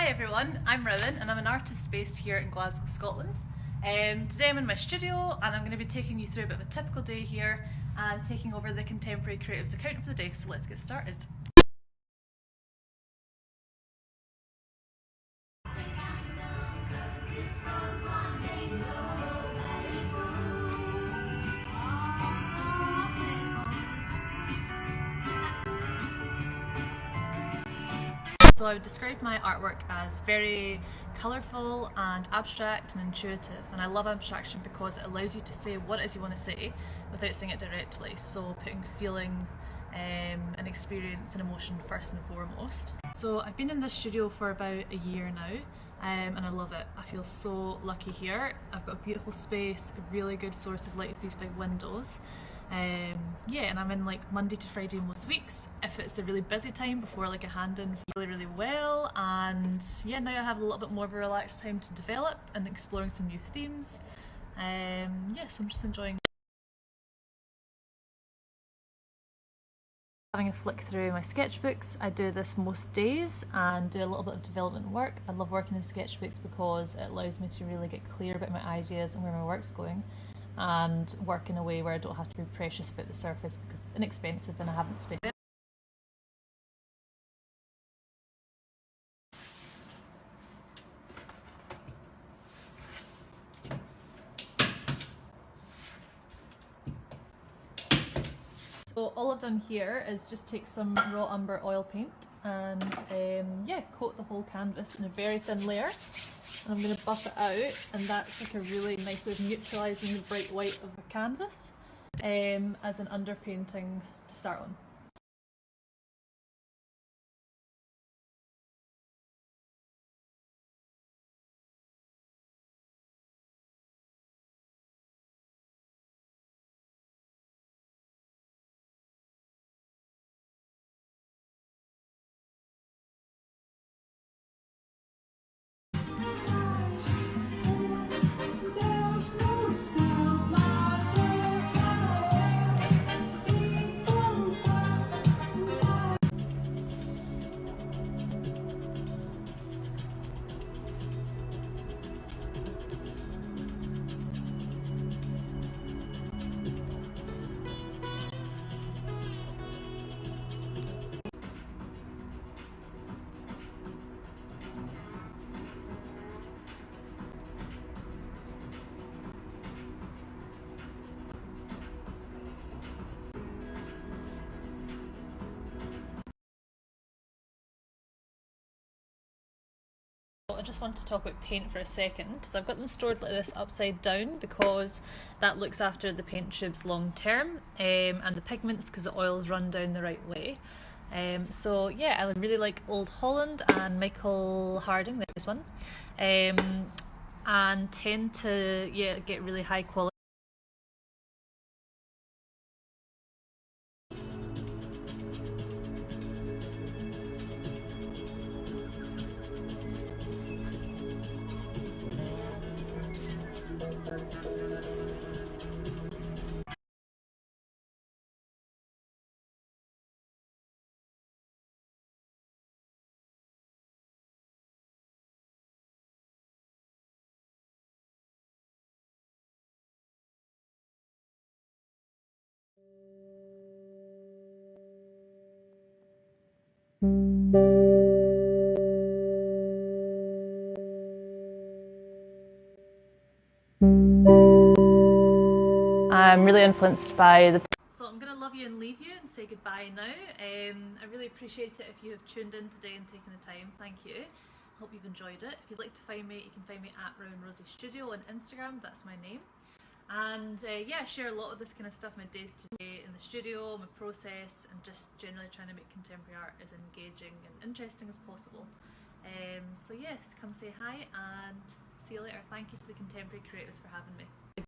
Hi everyone, I'm Rowan and I'm an artist based here in Glasgow, Scotland. Today I'm in my studio and I'm going to be taking you through a bit of a typical day here and taking over the Contemporary Creatives account for the day, so let's get started. So I would describe my artwork as very colourful and abstract and intuitive, and I love abstraction because it allows you to say what it is you want to say without saying it directly, so putting feeling and experience and emotion first and foremost. So I've been in this studio for about a year now, and I love it. I feel so lucky here. I've got a beautiful space, a really good source of light with these big windows. Yeah, and I'm in like Monday to Friday most weeks. If it's a really busy time before like a hand-in, really well, and yeah, now I have a little bit more of a relaxed time to develop and exploring some new themes. Yes, I'm just enjoying having a flick through my sketchbooks. I do this most days and do a little bit of development work. I love working in sketchbooks because it allows me to really get clear about my ideas and where my work's going, and work in a way where I don't have to be precious about the surface because it's inexpensive and I haven't spent it. So all I've done here is just take some raw umber oil paint and yeah, coat the whole canvas in a very thin layer. And I'm going to buff it out, and that's like a really nice way of neutralising the bright white of the canvas as an underpainting to start on. I just want to talk about paint for a second. So I've got them stored like this upside down because that looks after the paint tubes long term, and the pigments because the oils run down the right way. So yeah, I really like Old Holland and Michael Harding, there's one, and tend to get really high quality. I'm really influenced by the... So I'm going to love you and leave you and say goodbye now. I really appreciate it if you have tuned in today and taken the time. Thank you. Hope you've enjoyed it. If you'd like to find me, you can find me at Rowan Rosie Studio on Instagram. That's my name. And yeah, I share a lot of this kind of stuff, my days today in the studio, my process, and just generally trying to make contemporary art as engaging and interesting as possible. So yes, come say hi and see you later. Thank you to the Contemporary Creatives for having me.